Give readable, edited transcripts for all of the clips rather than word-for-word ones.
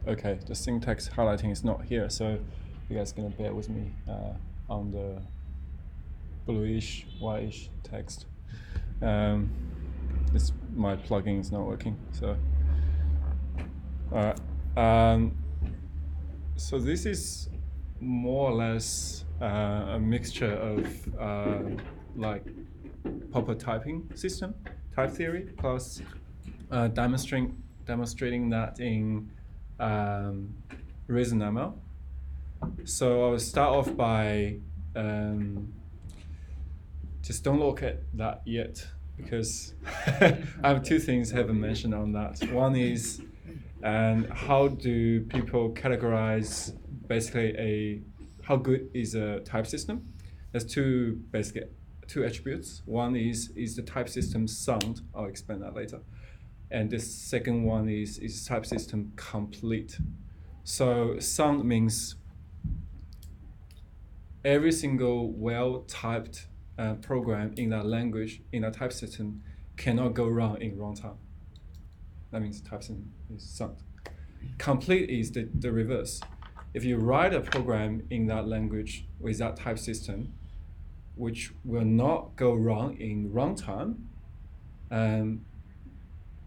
Okay, the syntax highlighting is not here, so you guys gonna bear with me on the bluish, whitish text. My plugin is not working, so. So this is more or less a mixture of like proper typing system, type theory, plus demonstrating that in ReasonML. So I'll start off by just don't look at that yet, because I have two things I haven't mentioned on that. One is how do people categorize basically how good is a type system? There's two attributes. One is the type system sound? I'll explain that later. And the second one is type system complete? So sound means every single well-typed program in that language, in that type system, cannot go wrong in runtime. That means type system is sound. Complete is the reverse. If you write a program in that language with that type system, which will not go wrong in runtime,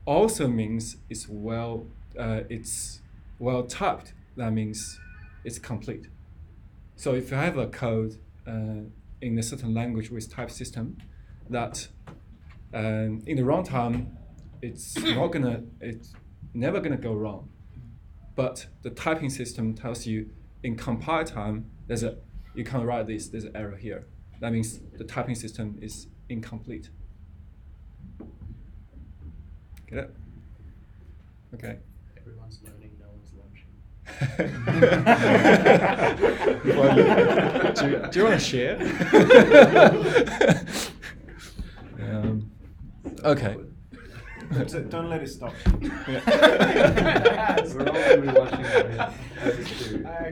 also means it's well typed. That means it's complete. So if you have a code in a certain language with type system, that in the runtime, it's never gonna go wrong. But the typing system tells you in compile time, you can't write this, there's an error here. That means the typing system is incomplete. Get it? Okay. Everyone's learning, no one's lunching. Do you want to share? Okay. Don't let it stop. We're all going to be watching that. I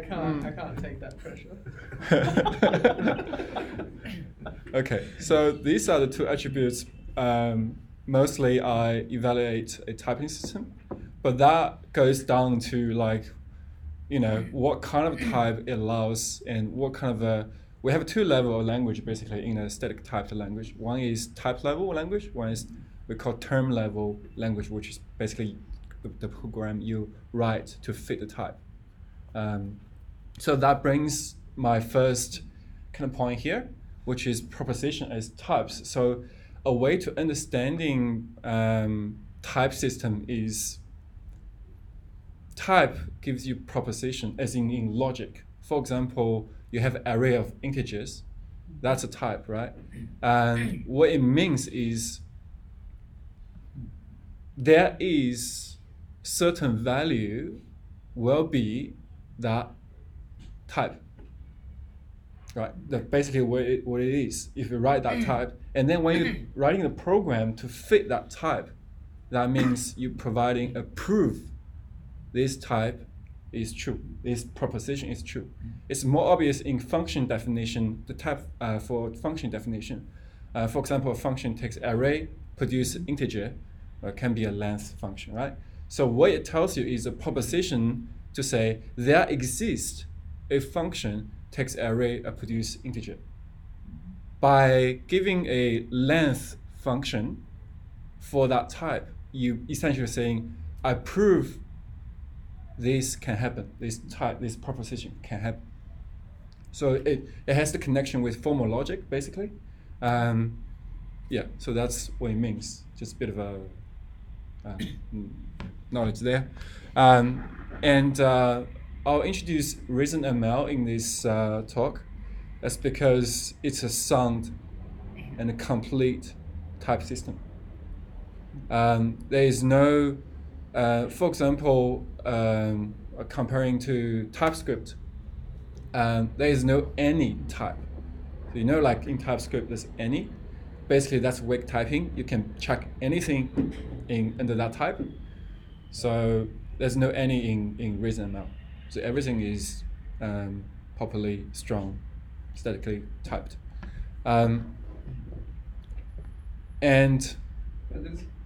can't take that pressure. Okay, so these are the two attributes. Mostly I evaluate a typing system, but that goes down to what kind of type it allows and what kind of we have two levels of language basically in a static typed language. One is type level language, one is we call term level language, which is basically the program you write to fit the type. So that brings my first kind of point here, which is proposition as types. So a way to understanding type system is type gives you proposition, as in logic. For example, you have an array of integers. That's a type, right? And what it means is there is certain value will be that type, right? That's basically what it is. If you write that type, and then when you're writing the program to fit that type, that means you're providing a proof this type is true, this proposition is true. It's more obvious in function definition, the type for function definition. For example, a function takes array, produce integer, can be a length function, right? So what it tells you is a proposition to say there exists a function takes array, produce integer. By giving a length function for that type, you essentially saying, I prove this can happen, this proposition can happen. So it has the connection with formal logic, basically. So that's what it means. Just a bit of a knowledge there. And I'll introduce ReasonML in this talk. That's because it's a sound and a complete type system. There is no, for example, comparing to TypeScript, there is no any type. So like in TypeScript, there's any. Basically, that's weak typing. You can check anything under that type. So there's no any in ReasonML. So everything is properly strong, statically typed. And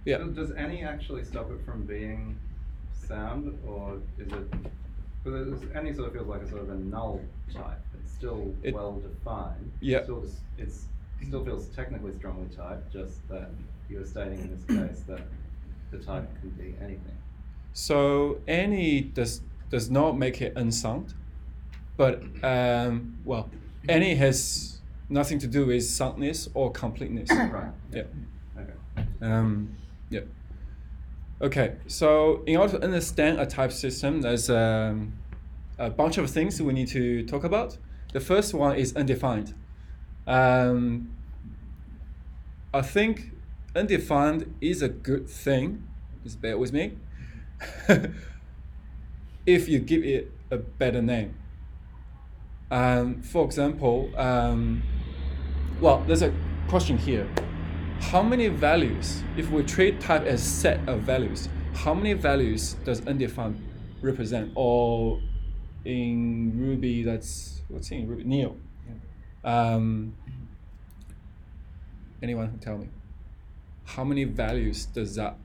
Yeah. Does any actually stop it from being sound, or is it? Because any sort of feels like a sort of a null type. It's still well defined. Yeah. It still feels technically strongly typed. Just that you're stating in this case that the type can be anything. So any does not make it unsound, but well, any has nothing to do with soundness or completeness. Right. Yeah. Okay. Yeah. Okay. So in order to understand a type system, there's a bunch of things we need to talk about. The first one is undefined. I think undefined is a good thing. Just bear with me. If you give it a better name. For example, well, there's a question here. How many values, if we treat type as set of values, how many values does undefined represent? Or in Ruby, what's in Ruby? Neo. Anyone can tell me. How many values does that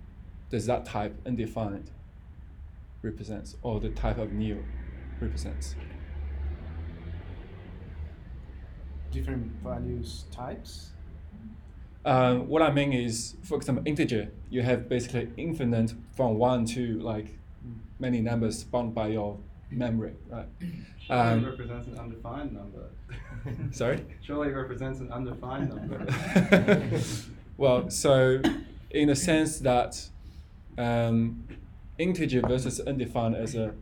type undefined represents, or the type of Neo represents? Different values types? What I mean is, for example, integer, you have basically infinite from 1 to like many numbers bound by your memory, right? Surely it represents an undefined number. Sorry? Surely it represents an undefined number. Well, so in the sense that integer versus undefined as a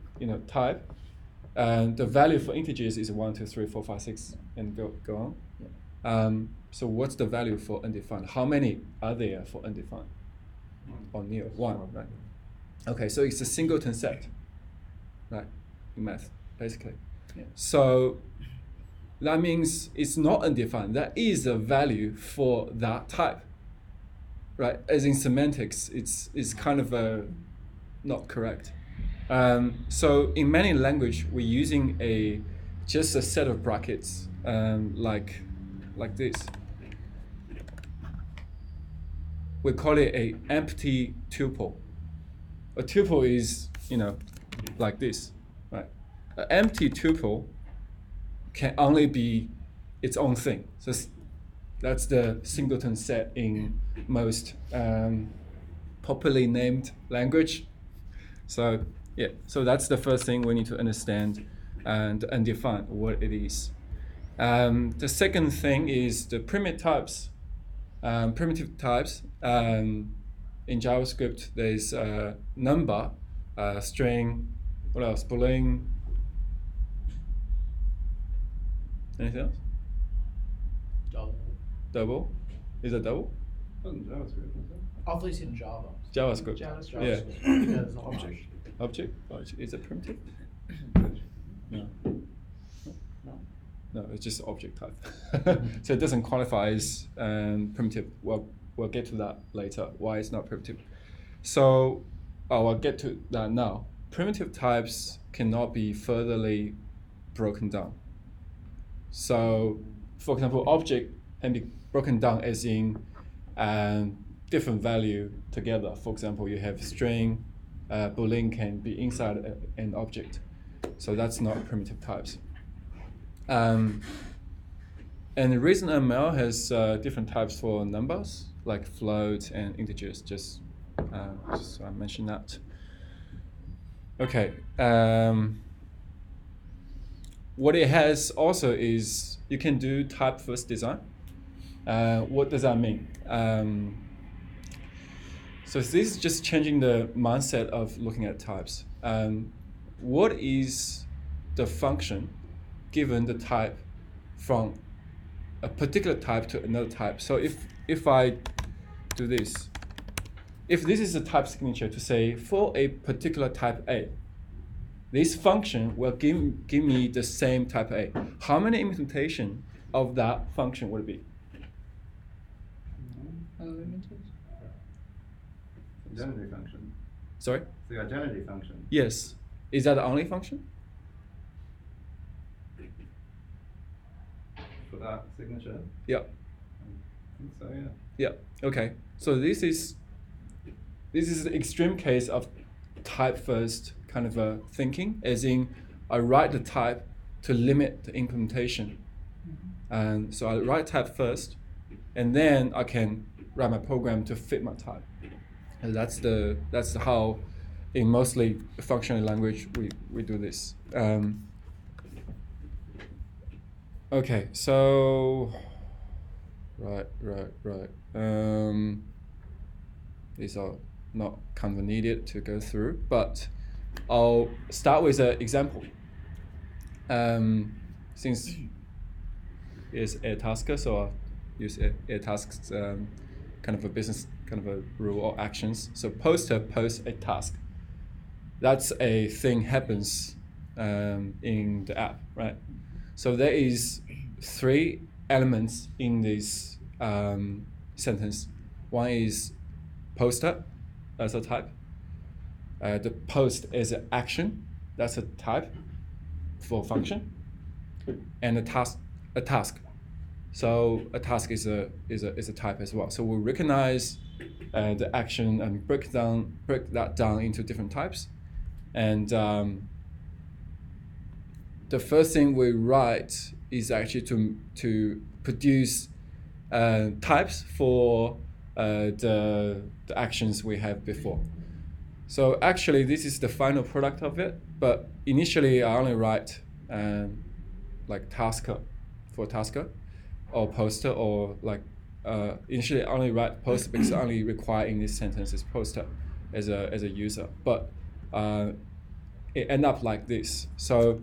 type, the value for integers is 1, 2, 3, 4, 5, 6, and go on. Yeah. So what's the value for undefined? How many are there for undefined? On Neo, 1, right? Okay, so it's a singleton set, right? In math, basically. Yeah. So that means it's not undefined. That is a value for that type, right? As in semantics, it's kind of not correct. So in many language, we're using just a set of brackets, like this. We call it a empty tuple. A tuple is like this, right? An empty tuple can only be its own thing. So that's the singleton set in most popularly named language. So yeah, so that's the first thing we need to understand and define what it is. The second thing is the primitive types. Primitive types in JavaScript, there's number, string, what else? Boolean. Anything else? Double. Is it double? Wasn't JavaScript, was it? I thought you said Java. JavaScript. JavaScript. Yeah. That's an object. Object? Is it primitive? No. No, it's just object type. So it doesn't qualify as primitive. We'll get to that later, why it's not primitive. So I'll get to that now. Primitive types cannot be furtherly broken down. So, for example, object can be broken down as in different value together. For example, you have string, Boolean can be inside an object. So that's not primitive types. And ReasonML has different types for numbers, like floats and integers, just so I mentioned that. Okay. What it has also is you can do type first design. What does that mean? So this is just changing the mindset of looking at types. What is the function given the type from a particular type to another type? So if I do this, if this is a type signature to say for a particular type A, this function will give me the same type A. How many implementation of that function would it be? Unlimited. Identity function. Sorry? The identity function. Yes. Is that the only function? For that signature? Yeah. I think so, yeah. Yeah. Okay. So this is this is the extreme case of type first kind of a thinking, as in I write the type to limit the implementation. And so I write type first, and then I can write my program to fit my type. And that's how, in mostly functional language, we do this. Okay, so right. These are not kind of needed to go through, but I'll start with an example. Since it's a tasker, so I'll use a task's kind of a business kind of a rule or actions. So poster posts a task. That's a thing happens in the app, right? So there is 3 elements in this sentence. One is poster, that's a type. The post is an action, that's a type for function. And a task. So a task is a type as well. So we recognize the action and break that down into different types. And the first thing we write is actually to produce types for the actions we have before. So actually, this is the final product of it. But initially, I only write like tasker for tasker, or poster, or like initially I only write poster because I only require in this sentence is poster as a user. But it end up like this. So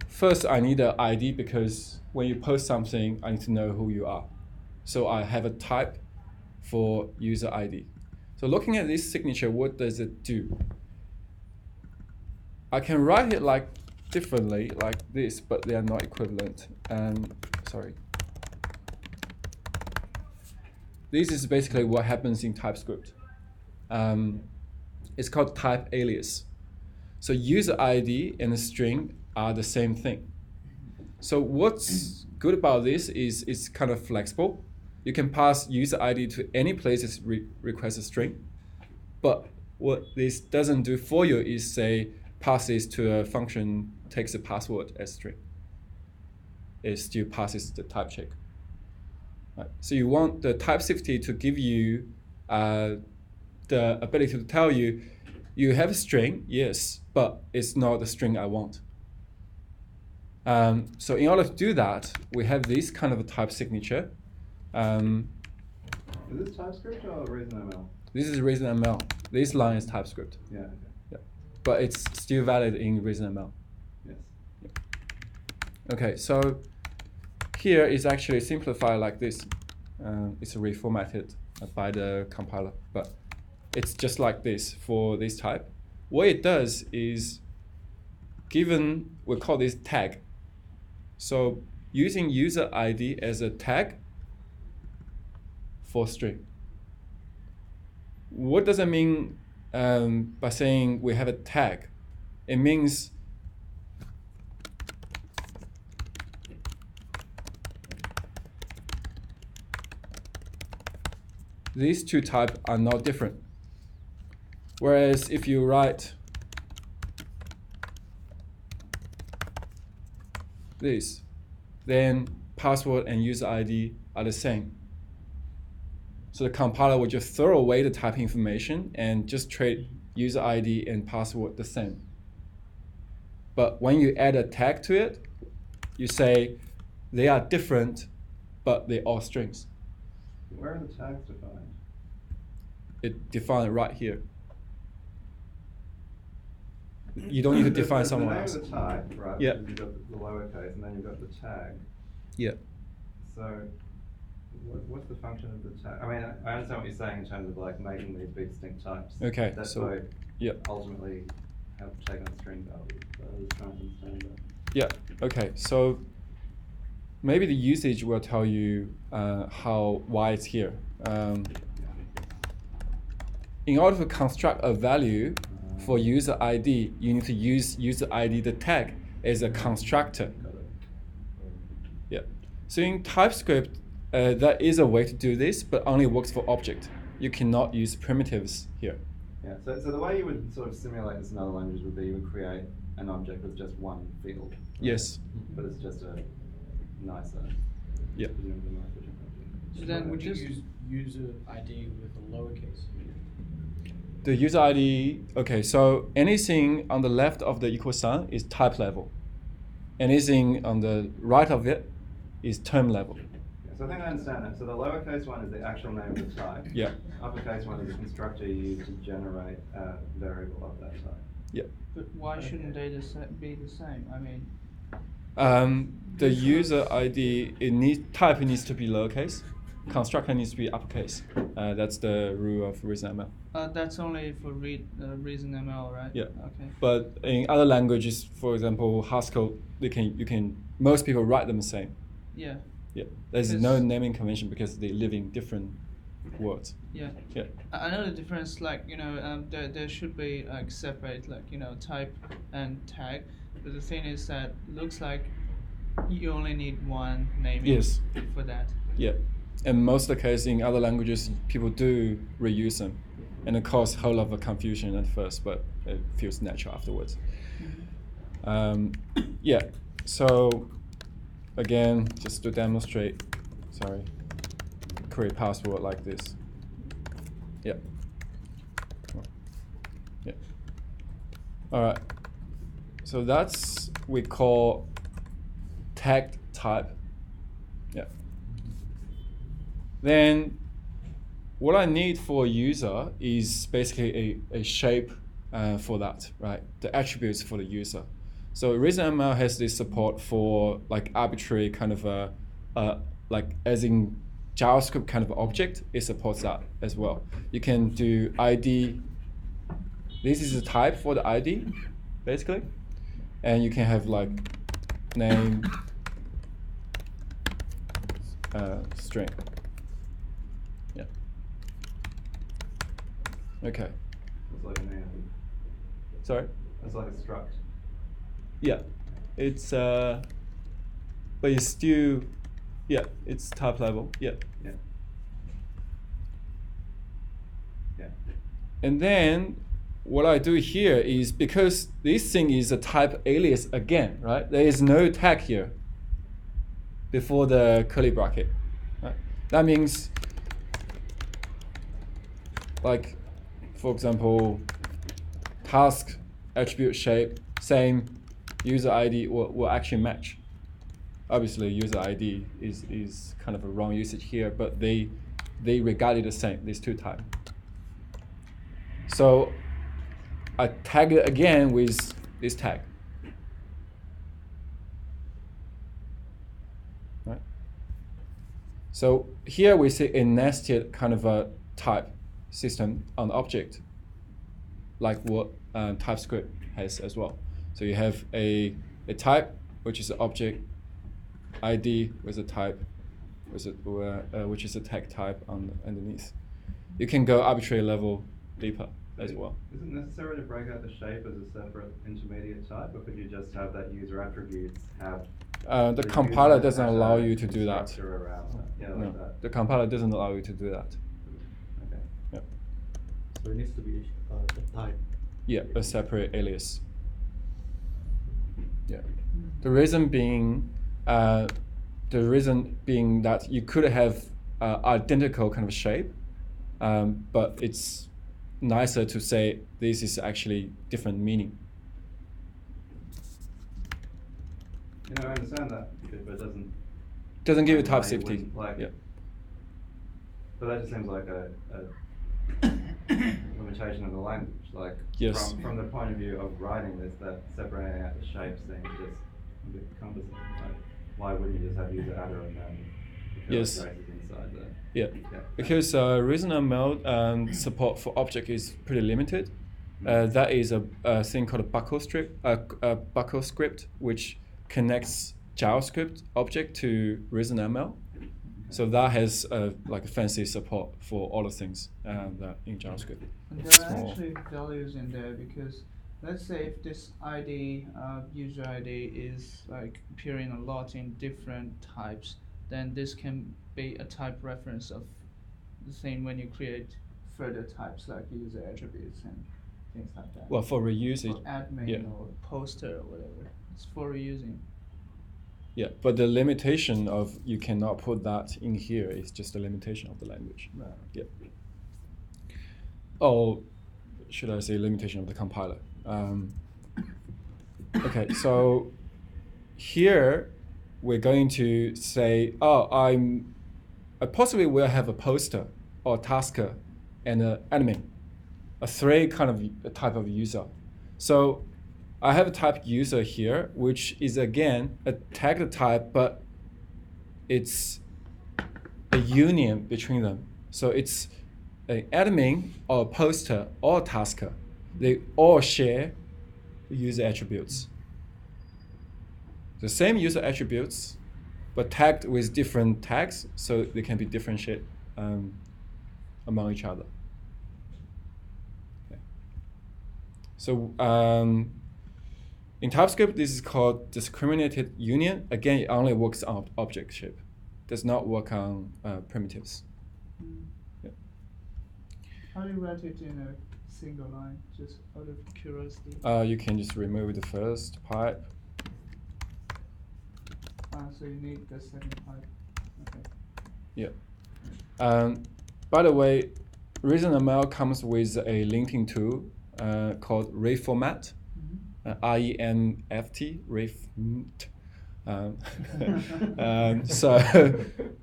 first I need an ID, because when you post something, I need to know who you are. So I have a type for user ID. So looking at this signature, what does it do? I can write it like differently, like this, but they are not equivalent. Sorry. This is basically what happens in TypeScript. It's called type alias. So user ID and a string are the same thing. So what's good about this is it's kind of flexible. You can pass user ID to any place that requests a string. But what this doesn't do for you is say pass this to a function, takes a password as string. It still passes the type check. Right. So you want the type safety to give you the ability to tell you, you have a string, yes, but it's not the string I want. So in order to do that, we have this kind of a type signature. Is this TypeScript or ReasonML? This is ReasonML. This line is TypeScript. Yeah. Okay. Yeah, but it's still valid in ReasonML. Yes. Yeah. Okay, so here is actually simplified like this. It's reformatted by the compiler, but it's just like this for this type. What it does is, given, we call this tag. So using user ID as a tag for string. What does it mean by saying we have a tag? It means these 2 types are not different. Whereas if you write this, then password and user ID are the same. So the compiler will just throw away the type information and just treat user ID and password the same. But when you add a tag to it, you say they are different, but they're all strings. Where are the tags defined? It defined right here. You don't need to define somewhere else. The name of the type, right? Yeah. You've got the lowercase, and then you've got the tag. Yeah. So, what's the function of the tag? I mean, I understand what you're saying in terms of like making these be distinct types. Okay. That's So, why yeah. ultimately have taken a string value. So I was trying to understand that. Yeah. Okay. So maybe the usage will tell you why it's here. In order to construct a value for user ID, you need to use user ID, the tag, as a constructor. Yeah. So in TypeScript, there is a way to do this, but only works for object. You cannot use primitives here. Yeah, so the way you would sort of simulate this in other languages would be you would create an object with just one field. Right? Yes. But it's just a nicer, Yeah. presumably more efficient object. So then would you use user ID with a lowercase? The user ID, okay, so anything on the left of the equal sign is type level. Anything on the right of it is term level. Yeah, so I think I understand that. So the lowercase one is the actual name of the type. Yeah. Uppercase one is the constructor you use to generate a variable of that type. Yeah. But why shouldn't they be the same? I mean, The user ID, type needs to be lowercase, constructor needs to be uppercase. That's the rule of ReasonML. that's only for ReasonML, right? Yeah. Okay. But in other languages, for example, Haskell, most people write them the same. Yeah. Yeah. There's no naming convention because they live in different words. Yeah. Yeah. I know the difference. Like there should be like separate type and tag, but the thing is that looks like you only need one naming Yes. for that. Yeah. And most of the cases in other languages, people do reuse them. And it causes a whole lot of confusion at first, but it feels natural afterwards. Yeah, so again, just to demonstrate, create password like this. Yeah. Yeah. All right. So that's we call tag type. Yeah. Then what I need for a user is basically a shape for that, right? The attributes for the user. So ReasonML has this support for like arbitrary kind of like as in JavaScript kind of object. It supports that as well. You can do ID. This is the type for the ID, basically, and you can have like name string. Yeah. Okay. It's like a name. Sorry. It's like a struct. Yeah, it's but it's still, yeah, it's type level. Yeah. Yeah. Yeah. And then what I do here is because this thing is a type alias again, right? There is no tag here before the curly bracket. Right? That means, like, for example, task attribute shape, same user ID will actually match. Obviously, user ID is kind of a wrong usage here, but they regard it the same, these two types. So I tag it again with this tag. Right? So here we see a nested kind of a type system on the object, like what TypeScript has as well. So you have a type, which is an object, ID with a type, which is a tag type underneath. You can go arbitrary level deeper as well. Is it necessary to break out the shape as a separate intermediate type, or could you just have that user attributes have? The compiler doesn't allow you to do that. Around that. Yeah, No, like that. the compiler doesn't allow you to do that. Okay. Yep. So it needs to be a type. Yeah, a separate alias. Yeah. The reason being that you could have identical kind of shape, but it's nicer to say this is actually different meaning. I understand that, but it Doesn't give you like type why you safety. wouldn't, like- Yeah. But that just seems like a limitation of the language. Like Yes. from the point of view of writing this, that separating out the shapes seems just a bit cumbersome. Like, why wouldn't you just have user adder and then the Yes. traces inside there? Yeah. Yeah. Because ReasonML support for object is pretty limited. That is a thing called a buckle script, which connects JavaScript object to ReasonML. So that has like a fancy support for all the things that in JavaScript. And there are Small. actually values in there because let's say if this ID, user ID is like appearing a lot in different types, then this can be a type reference of the thing when you create further types like user attributes and things like that. Well, for reuse, For admin yeah. or poster or whatever. It's for reusing. Yeah, but the limitation of you cannot put that in here is just a limitation of the language. Right. Yeah. Oh, should I say limitation of the compiler? Okay, so here we're going to say, oh, I possibly will have a poster or tasker and an admin, a three kind of type of user. So I have a type user here, which is again a tagged type, but it's a union between them. So it's an admin or a poster or a tasker. They all share user attributes. The same user attributes, but tagged with different tags, so they can be differentiated among each other. Okay. So in TypeScript, this is called discriminated union. Again, it only works on object shape. Does not work on primitives. Yeah. How do you write it in a single line? Just out of curiosity. You can just remove the first pipe. So you need the second pipe. Okay. Yeah. By the way, ReasonML comes with a linting tool called reformat. REMFT, so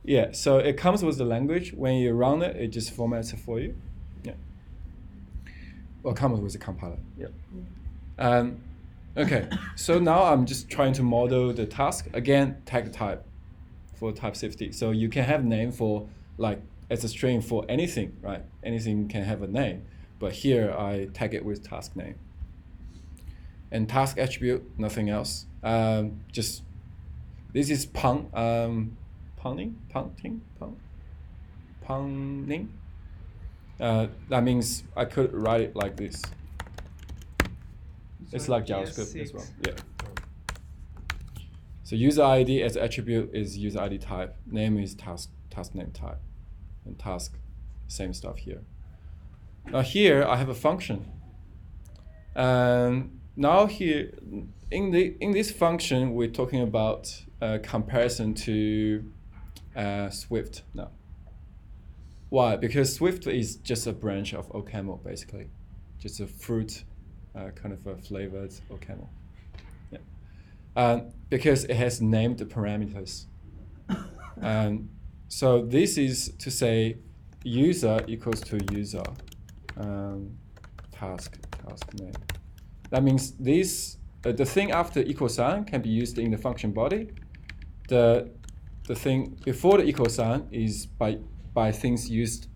yeah, so it comes with the language. When you run it, it just formats it for you. Yeah. Or comes with the compiler. Yeah. Okay, so now I'm just trying to model the task. Again, tag type for type safety. So you can have name for like as a string for anything, right? Anything can have a name, but here I tag it with task name. And task attribute, nothing else. Just this is punning. That means I could write it like this. It's like JavaScript as well. Yeah. So user ID as attribute is user ID type. Name is task name type, and task, same stuff here. Now here I have a function. Now here in this function we're talking about comparison to Swift now. Why? Because Swift is just a branch of OCaml basically, just a fruit kind of a flavored OCaml. Yeah. Because it has named parameters. So this is to say user equals to user task name. That means this the thing after equal sign can be used in the function body. The thing before the equal sign is by things used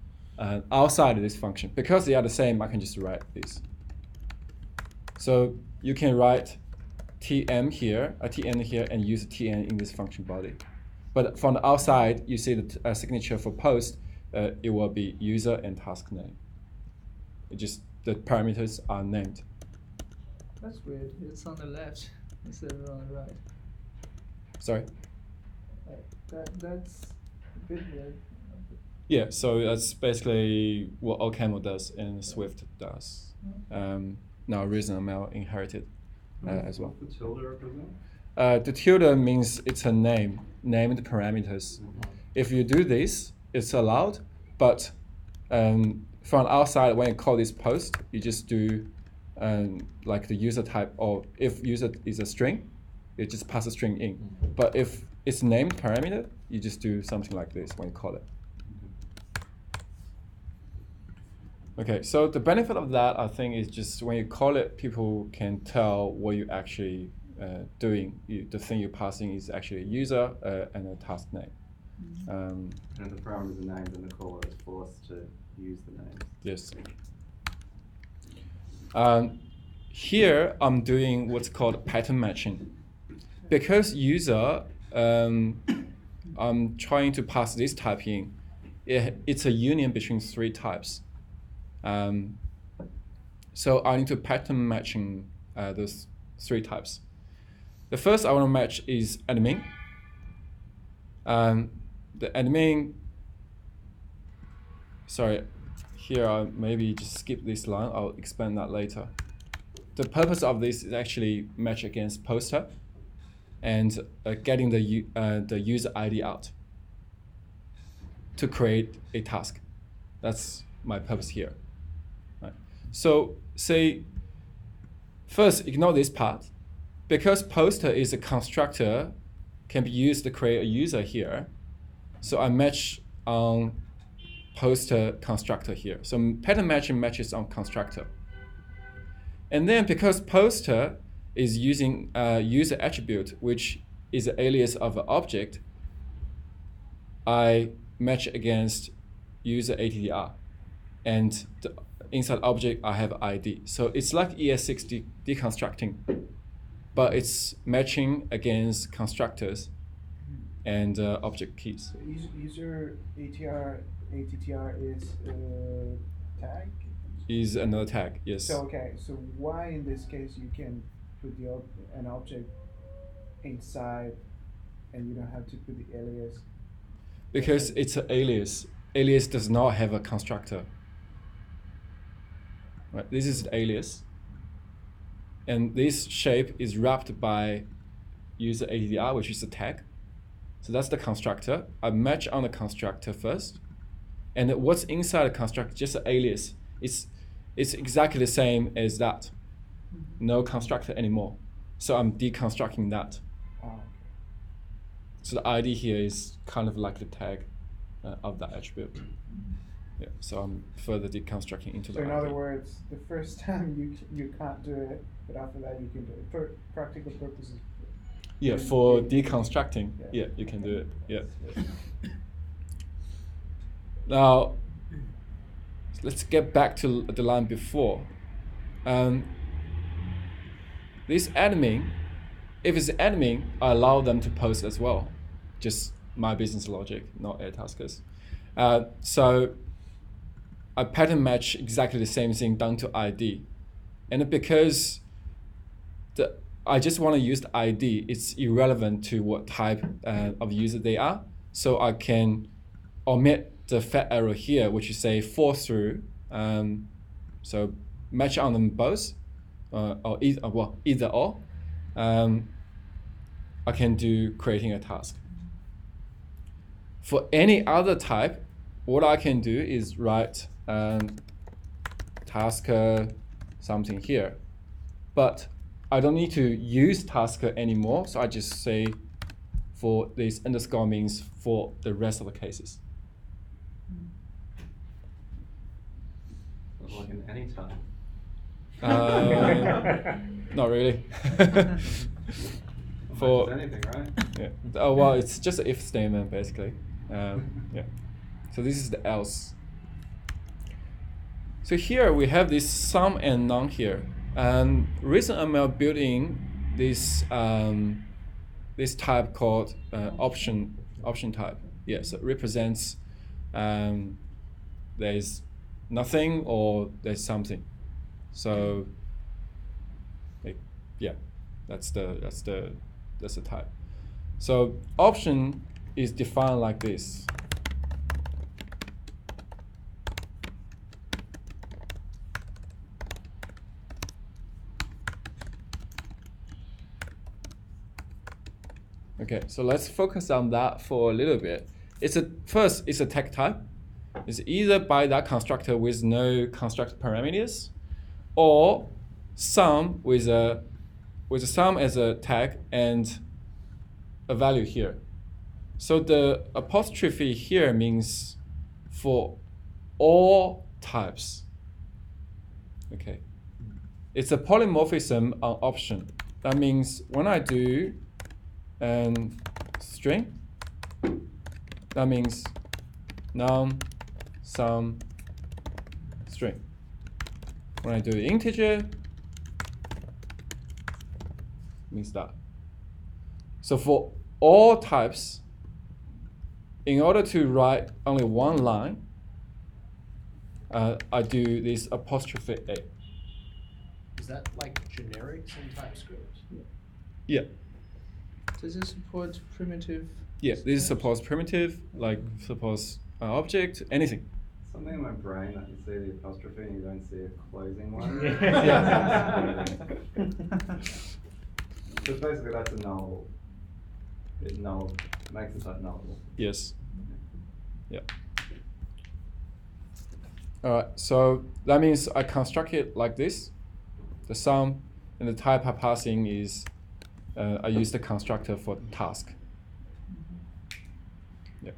outside of this function. Because they are the same, I can just write this. So you can write tn here, and use tn in this function body. But from the outside, you see the signature for post, it will be user and task name. It just the parameters are named. That's weird. It's on the left instead of on the right. Sorry? That's a bit weird. Yeah, so that's basically what OCaml does and Swift does. Now ReasonML inherited as well. What's the tilde represent? The tilde means it's a name, named parameters. If you do this, it's allowed, but from outside, when you call this post, you just do like the user type, or if user is a string, you just pass a string in. But if it's named parameter, you just do something like this when you call it. Okay, so the benefit of that, I think, is just when you call it, people can tell what you're actually doing. The thing you're passing is actually a user and a task name. And if the parameters are named, then the caller is forced to use the names. Yes. Here, I'm doing what's called pattern matching. Because user, I'm trying to pass this type in. It's a union between three types. So I need to pattern matching those three types. The first I want to match is admin. The admin, sorry, here I maybe just skip this line. I'll expand that later. The purpose of this is actually match against poster and getting the user ID out to create a task. That's my purpose here. Right. So say, first ignore this part. Because poster is a constructor, can be used to create a user here. So I match on poster constructor here. So pattern matching matches on constructor. And then because poster is using a user attribute, which is an alias of an object, I match against user attr. And the inside object, I have ID. So it's like ES6 deconstructing, but it's matching against constructors and object keys. So user attr is tag? Is another tag, yes. So okay, so why in this case you can put an object inside and you don't have to put the alias? Because it's an alias. Alias does not have a constructor. Right, this is the alias. And this shape is wrapped by user attr, which is a tag. So that's the constructor. I match on the constructor first. And what's inside the constructor, just an alias. It's exactly the same as that. No constructor anymore. So I'm deconstructing that. Oh, okay. So the ID here is kind of like the tag of that attribute. Yeah, so I'm further deconstructing into the So in ID. other words, the first time you can't do it, but after that you can do it. For practical purposes. Yeah, for deconstructing, yeah, you can do it. Yeah. Now, let's get back to the line before. This admin, if it's admin, I allow them to post as well. Just my business logic, not Airtaskers. So I pattern match exactly the same thing down to ID. And because I just want to use the ID, it's irrelevant to what type of user they are. So I can omit the fat arrow here, which is say fall through. So match on them both, or either or. I can do creating a task. For any other type, what I can do is write tasker something here. But I don't need to use tasker anymore, so I just say for this underscore means for the rest of the cases. Like in any time. Not really. For anything, right? Yeah. Oh well, it's just an if statement basically. Yeah. So this is the else. So here we have this sum and none here, and ReasonML built in this this type called option type. Yes, so it represents there's nothing or there's something. So yeah, that's the type. So option is defined like this. Okay, so let's focus on that for a little bit. First, it's a tag type. It's either by that constructor with no constructor parameters, or sum with a sum as a tag and a value here. So the apostrophe here means for all types. Okay, it's a polymorphism on option. That means when I do string, that means none, sum, string. When I do integer, means that. So for all types, in order to write only one line, I do this apostrophe A. Is that like generics in TypeScript? Yeah. Does it support primitive? Yeah, this supports primitive, like supports object, anything. something in my brain that you see the apostrophe and you don't see a closing one. So basically that's a null. It makes the type nullable. Yes. Yeah. All right. So that means I construct it like this. The sum and the type I'm passing is I use the constructor for task. Yeah.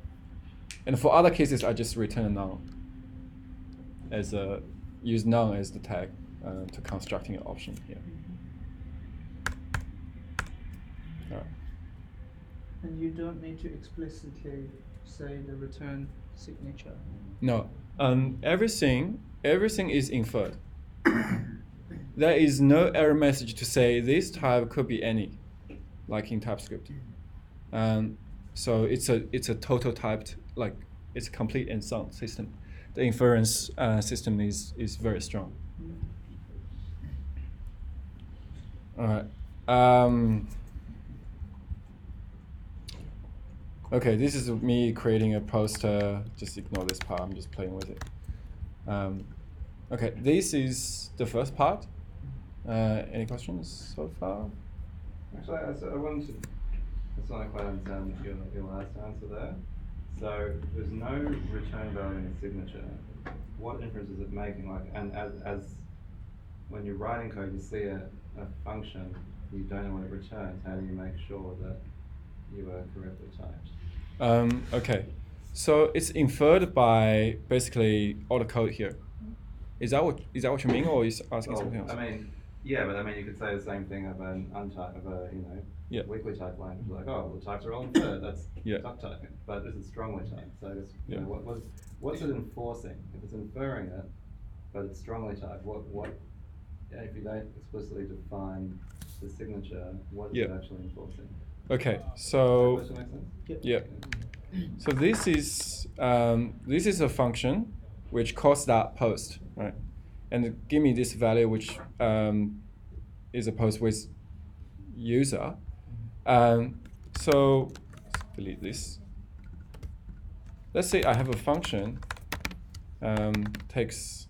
And for other cases, I just return a null as use none as the tag to constructing an option here. All right. And you don't need to explicitly say the return signature. No, everything is inferred. There is no error message to say this type could be any, like in TypeScript. So it's a total typed, like it's a complete and sound system. The inference system is very strong. All right. Okay, this is me creating a poster. Just ignore this part. I'm just playing with it. Okay, this is the first part. Any questions so far? Actually, I wanted to. I still don't quite understand your last answer there. So there's no return value in the signature. What inference is it making? Like, and as when you're writing code, you see a function, you don't know what it returns. How do you make sure that you are correctly typed? Okay, so it's inferred by basically all the code here. Is that what you mean, or is asking something else? I mean, yeah, but I mean, you could say the same thing of an untyped, of a weakly typed language. Like, oh, well, the types are all inferred. That's duck typing, but this is strongly typed. So it's, you know, what's it enforcing? If it's inferring it, but it's strongly typed, what? If you don't explicitly define the signature, what is it actually enforcing? Okay, so Does that make sense? yeah. So this is a function which calls that post, right? And give me this value which is a post with user. So let's delete this. Let's say I have a function takes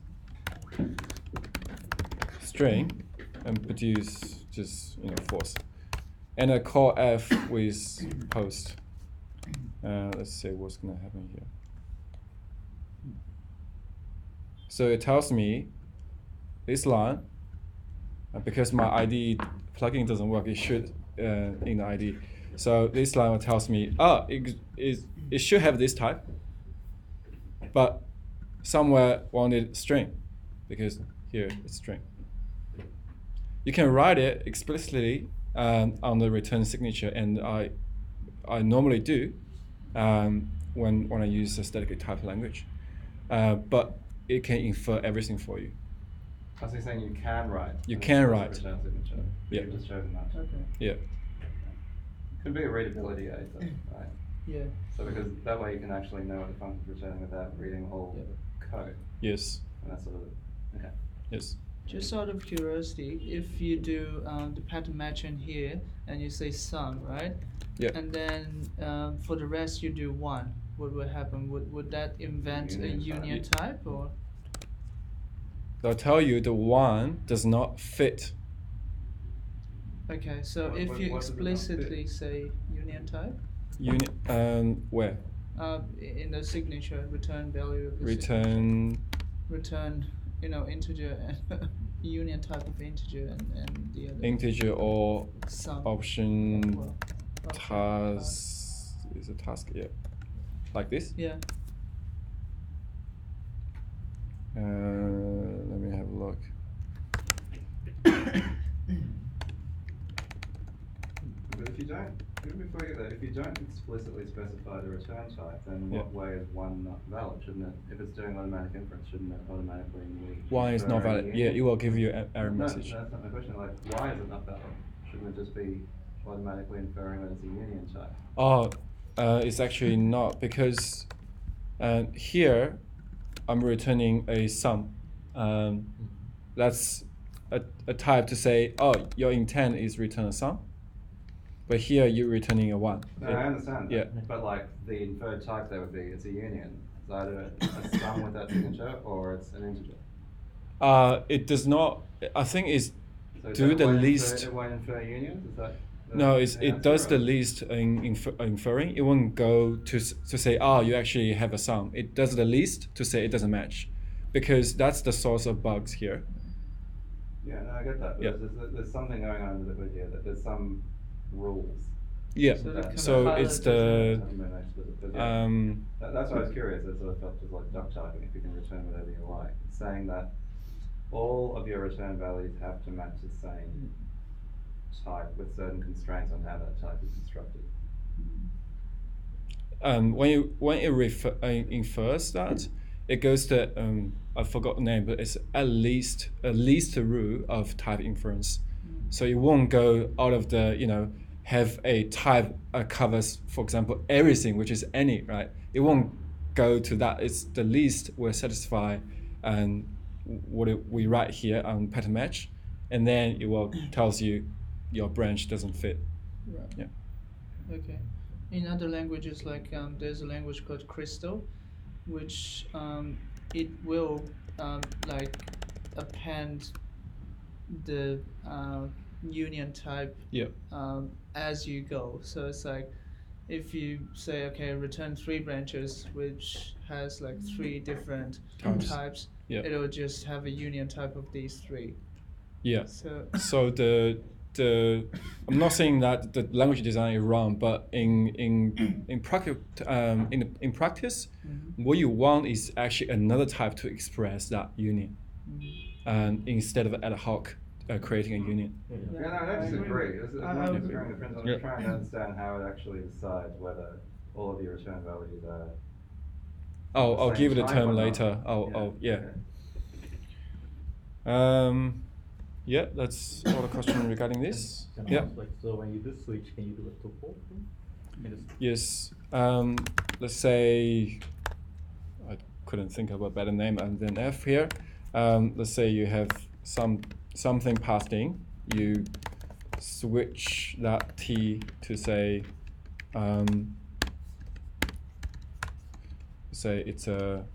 string and produce just false, and I call f with post. Let's see what's gonna happen here. So it tells me this line, because my ID plugin doesn't work, it should in the ID. So this line tells me, it should have this type, but somewhere wanted string, because here it's string. You can write it explicitly on the return signature, and I normally do when I use a statically typed language, but it can infer everything for you. So you're saying you can write? You can write. Return signature. Yeah. You've just chosen that. Okay. Yeah. Could be a readability aid, though, right? Yeah. So because that way you can actually know what the function's returning without reading all the code. Yes. And that's sort of okay. Yes. Just out of curiosity, if you do the pattern matching here and you say sum, right? Yeah. And then for the rest you do one, what would happen? Would that invent a union type or? They'll tell you the one does not fit. Okay, so What- if what- you what does it not explicitly fit? say union type, Where? in the signature return value of the Return. return, integer and union type of integer and the other Integer or sum. option Well, task is a task, yeah. Like this? Yeah. Let me have a look. But if you don't, even before you get there, if you don't explicitly specify the return type, then Yeah. what way is one not valid? Shouldn't it, if it's doing automatic inference, shouldn't it automatically One is not valid. Yeah, it will give you an error No, message. that's not my question. Like, why is it not valid? Shouldn't it just be automatically inferring that it's a union type? Oh, it's actually not, because here I'm returning a sum. That's a type to say, oh, your intent is return a sum. But here you're returning a one. No, I understand that. Yeah. But like the inferred type there would be it's a union. It's either a sum with that signature or it's an integer. It does not. I think it's So is do that the a way least. a way to infer unions? Is that No, the it answer, does the or- least in inferring. It won't go to say, oh, you actually have a sum. It does the least to say it doesn't match, because that's the source of bugs here. Yeah, no, I get that. But Yeah. there's something going on under the hood here. That there's some rules. Yeah. So the that- So compiler it's doesn't- haven't been explicit, but yeah. um, That's why I was curious. It sort of felt just like duck typing. If you can return whatever you like, it's saying that all of your return values have to match the same type with certain constraints on how that type is constructed. when it infers that, it goes to I forgot the name, but it's at least a rule of type inference. So it won't go out of the have a type covers, for example, everything, which is any, right? It won't go to that. It's the least will satisfy what we write here on pattern match, and then it will tells you your branch doesn't fit. Right. Yeah. Okay. In other languages, like there's a language called Crystal, which it will like append the union type Yeah. as you go. So it's like if you say, okay, return 3 branches, which has like 3 different types, Yeah. it'll just have a union type of these 3. Yeah. So So the I'm not saying that the language design is wrong, but in practice, what you want is actually another type to express that union, and instead of ad hoc creating a union. Yeah, no, I disagree. It's not I just agree. trying to print. I'm Yeah. just trying to understand how it actually decides whether all of your return values are. I'll same give it a type term or not. later. Yeah. Okay. Yeah, that's all the question regarding this. Can I Yeah. ask, like, so when you do switch, can you do a tuple? Yes. Let's say I couldn't think of a better name than F here. Let's say you have something passed in. You switch that T to say it's a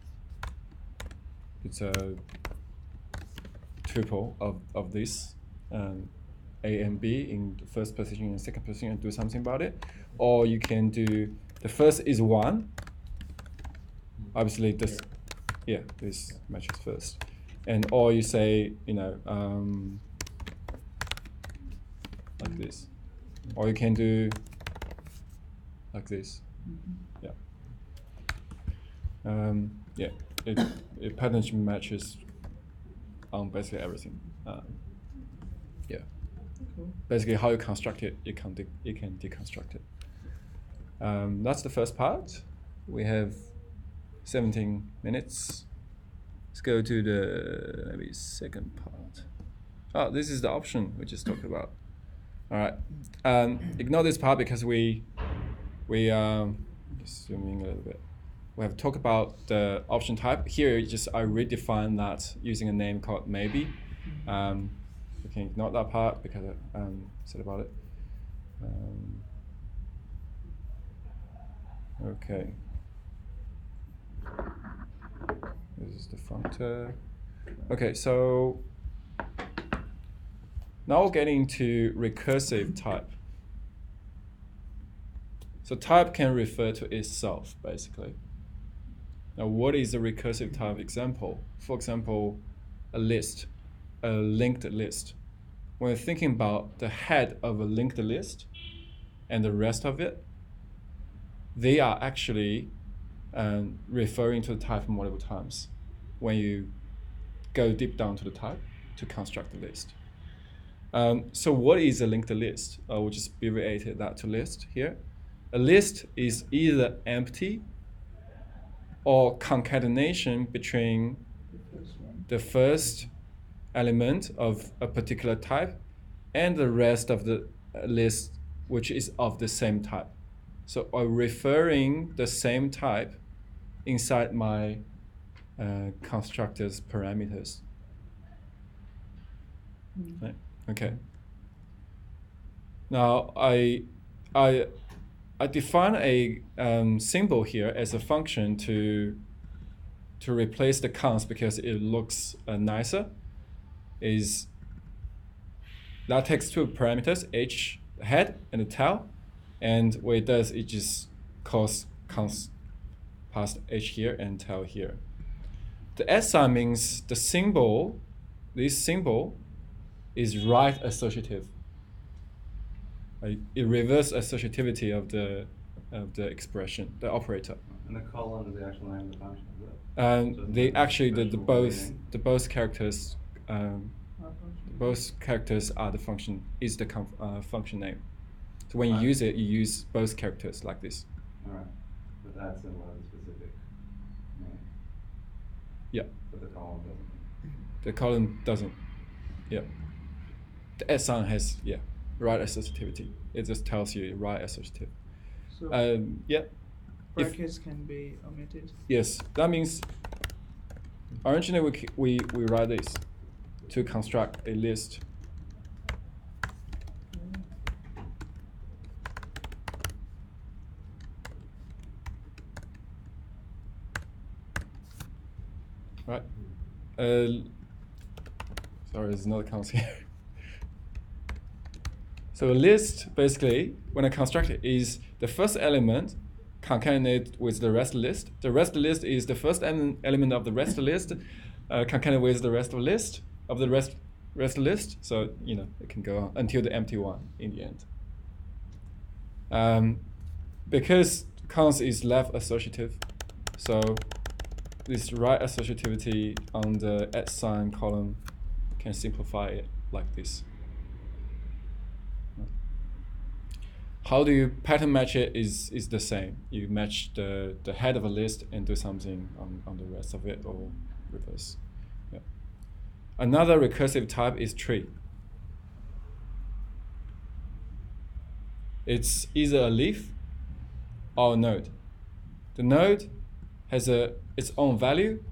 tuple of this A and B in the first position and second position and do something about it. Or you can do the first is 1. Obviously this matches first. And or you say, like this. Or you can do like this. Yeah. It pattern matches on basically everything. Yeah. Cool. Basically, how you construct it, you can deconstruct it. That's the first part. We have 17 minutes. Let's go to the maybe second part. Oh, this is the option we just talked about. All right. Ignore this part because we just zooming a little bit. We have talked about the option type. Here, I redefine that using a name called maybe. We can ignore that part because I said about it. Okay. This is the functor. Okay, so now we're getting to recursive type. So type can refer to itself, basically. Now, what is a recursive type example? For example, a list, a linked list. When you're thinking about the head of a linked list and the rest of it, they are actually referring to the type multiple times when you go deep down to the type to construct the list. So what is a linked list? I will just abbreviate that to list here. A list is either empty or concatenation between the first element of a particular type and the rest of the list, which is of the same type. So I'm referring the same type inside my constructor's parameters. Right? Okay. Now I define a symbol here as a function to to replace the cons because it looks nicer is that takes two parameters, h, the head, and the tail. And what it does, it just calls cons past h here and tail here. The S sign means the symbol, this symbol is right associative. It reverse associativity of the expression, the operator. And the colon is the actual name of the function, is it? And So they it's actually special both meaning. characters both characters are the function function name. So when you Right. use it, you use both characters like this. Alright. But that symbol has a specific meaning. Yeah. But the colon doesn't. The column doesn't. Yeah. The S sign has right associativity. It just tells you right associative. So Yeah. brackets can be omitted. Yes. That means originally we write this to construct a list. Right. Sorry, there's another const here. So a list, basically, when I construct it, is the first element concatenated with the rest list. The rest list is the first element of the rest list, concatenated with the rest of list of the rest list. So it can go on until the empty one in the end. Because const is left associative, so this right associativity on the at sign column can simplify it like this. How do you pattern match it is the same. You match the head of a list and do something on the rest of it, or reverse. Yeah. Another recursive type is tree. It's either a leaf or a node. The node has its own value,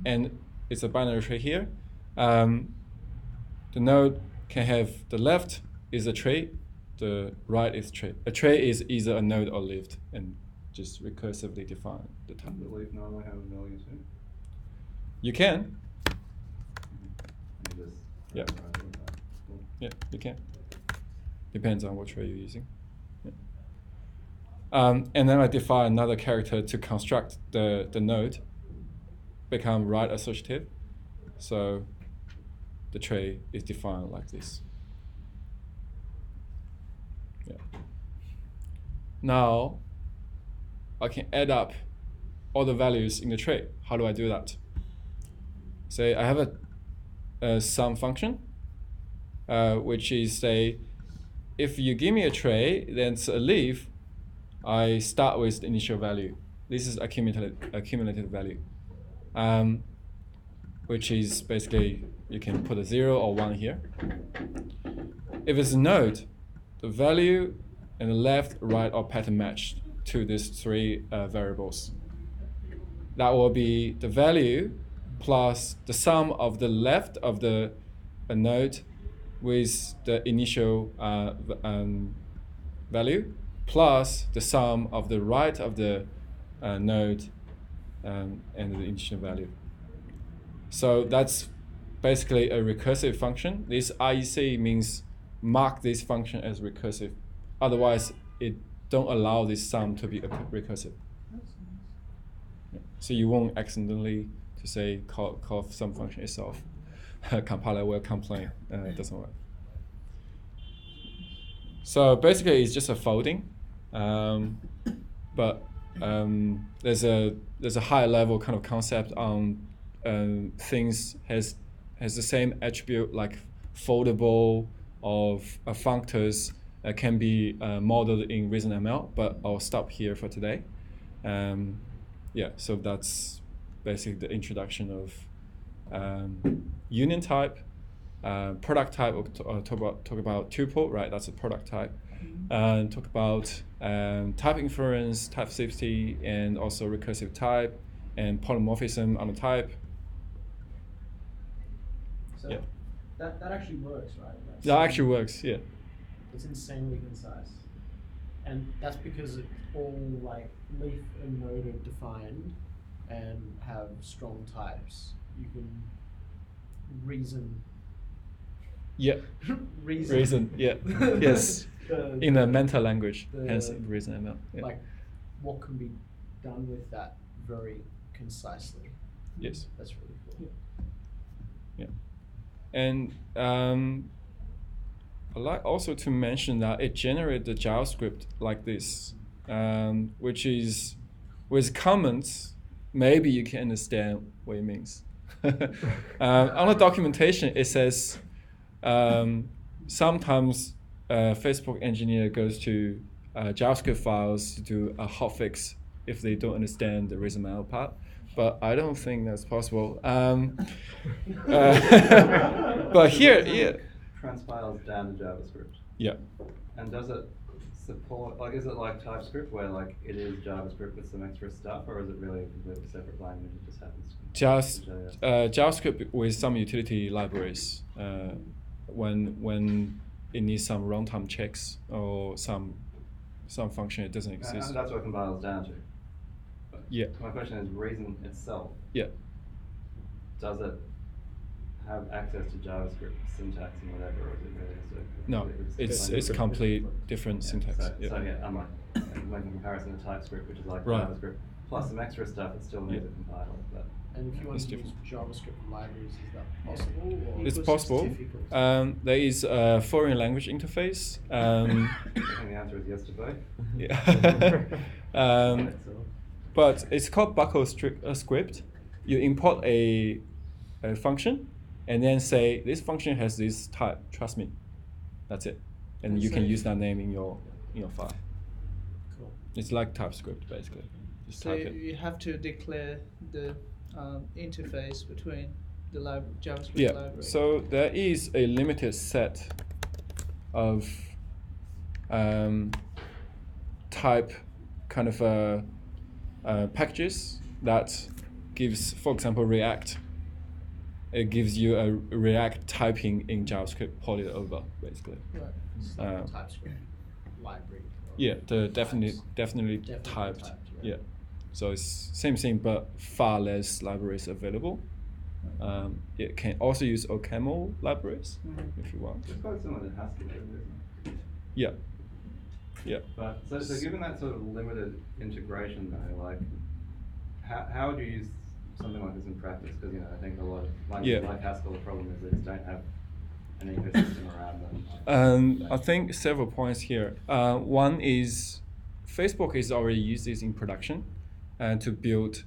and it's a binary tree here. The node can have the left is a tree, the right is tree. A tree is either a node or leaf, and just recursively define the type. Does the leaf normally have a value too? You can. And you just Yeah. write it like that. Cool. Yeah, you can. Depends on what tree you're using. Yeah. And then I define another character to construct the node, become right associative. So the tree is defined like this. Yeah. Now I can add up all the values in the tree. How do I do that? Say I have a sum function, which is say, if you give me a tree, then it's a leaf, I start with the initial value. This is accumulated value, which is basically you can put a 0 or 1 here. If it's a node, the value and the left, right, or pattern matched to these three variables. That will be the value plus the sum of the left of the node with the initial value plus the sum of the right of the node and the initial value. So that's basically a recursive function. This IEC means mark this function as recursive. Otherwise, it don't allow this sum to be recursive. Yeah. So you won't accidentally to say call some function itself. Compiler will complain. It doesn't work. So basically, it's just a folding, but there's a high level kind of concept on things has the same attribute like foldable of functors can be modeled in ReasonML. But I'll stop here for today. Yeah, so that's basically the introduction of union type. Product type, or talk about tuple, right? That's a product type. And talk about type inference, type safety, and also recursive type, and polymorphism on the type. So Yeah. that actually works, right? That actually works, yeah. It's insanely concise. And that's because it's all like leaf and node are defined and have strong types, you can reason. Yeah. Reason. Yeah. Yes. In a mental language, hence ReasonML. Yeah. Like, what can be done with that very concisely. Yes. That's really cool. Yeah. And I'd like also to mention that it generates the JavaScript like this, which is with comments. Maybe you can understand what it means. On the documentation, it says sometimes Facebook engineer goes to JavaScript files to do a hotfix if they don't understand the ReasonML part. But I don't think that's possible. But here, yeah. Transpiles down to JavaScript. Yeah. And does it support, like, is it like TypeScript where like it is JavaScript with some extra stuff, or is it really a completely separate language that just happens to Just JavaScript with some utility libraries when it needs some runtime checks or some function it doesn't exist. And that's what it compiles down to. But Yeah. my question is, Reason itself, Yeah. does it have access to JavaScript syntax and whatever, or is it really just a No, it's complete different syntax. So, Yeah. so yeah, I'm like making a comparison to TypeScript, which is like Right. JavaScript plus some extra stuff. It still needs Yeah. a compiler, but And if you want It's to use JavaScript libraries, is that possible? Or It's is it possible. difficult? There is a foreign language interface. I think the answer is yes to both. Yeah. But it's called buckle script. You import a function and then say this function has this type. Trust me. That's it. And you can use that name in your file. Cool. It's like TypeScript basically. Just So type it. you have to declare the interface between the JavaScript Yeah. library. So there is a limited set of type kind of packages that gives, for example, React. It gives you a React typing in JavaScript, port it over, basically. Right. It's like a TypeScript library. or Yeah, the types. definitely typed. Yeah. So it's same thing, but far less libraries available. It can also use OCaml libraries if you want. It's quite similar to Haskell, isn't it? Yeah. Yeah. But so given that sort of limited integration though, like how would you use something like this in practice? Because I think a lot of languages like Haskell, the problem is they just don't have an ecosystem around them. I think several points here. One is Facebook is already used this in production to build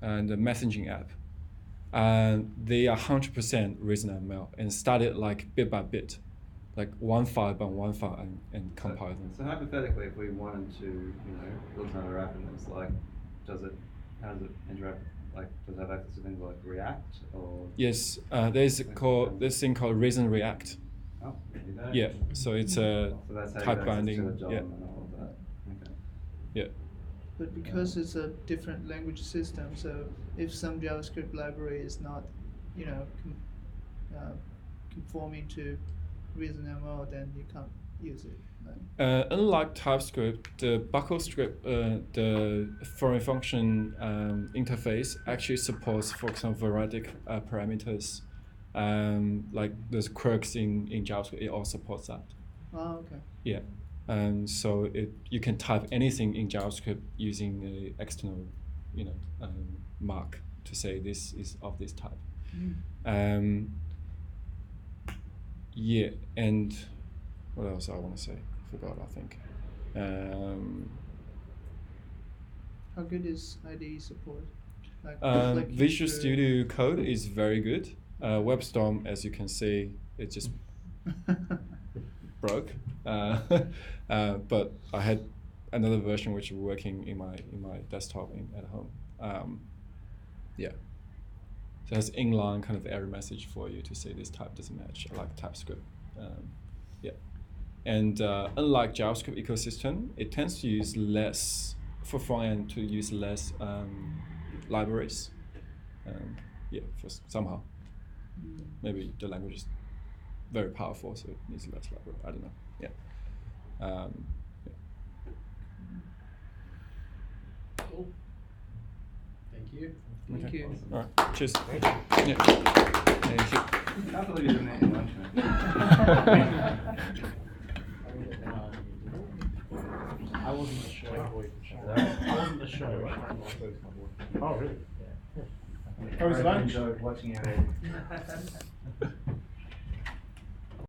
the messaging app. They are 100% ReasonML and started like bit by bit, like one file by one file and compile them. So hypothetically, if we wanted to, build another app and it's like, how does it interact? Like, does it have access to things like React or? Yes, there's this thing called Reason React. Oh, you know. Yeah, so it's a So that's how you type get access binding. to the DOM Yeah, and all of that. Okay. yeah. But because it's a different language system, so if some JavaScript library is not, conforming to ReasonML, then you can't use it. Right? Unlike TypeScript, the buckle script, the foreign function interface actually supports, for example, variadic parameters. Like those quirks in JavaScript, it all supports that. Oh, okay. Yeah. So you can type anything in JavaScript using an external, mark to say this is of this type. Yeah, and what else I want to say? Forgot, I think. How good is IDE support? Like Visual Studio Code is very good. WebStorm, as you can see, it just broke. But I had another version which was working in my desktop at home. Yeah. So it has inline kind of error message for you to say this type doesn't match, like TypeScript. Yeah. And unlike JavaScript ecosystem, it tends to use less, for front end, to use less libraries. Yeah, somehow. Maybe the language is very powerful, so it needs less library. I don't know. Yeah. Yeah. Cool. Thank Thank you. Thank Okay. you. All right. Cheers. Yeah. Thank you. I can't believe you didn't eat your lunch, mate. I wasn't the show. I wasn't the show. Oh, really? Yeah. Oh, it's I lunch? enjoyed watching you eat.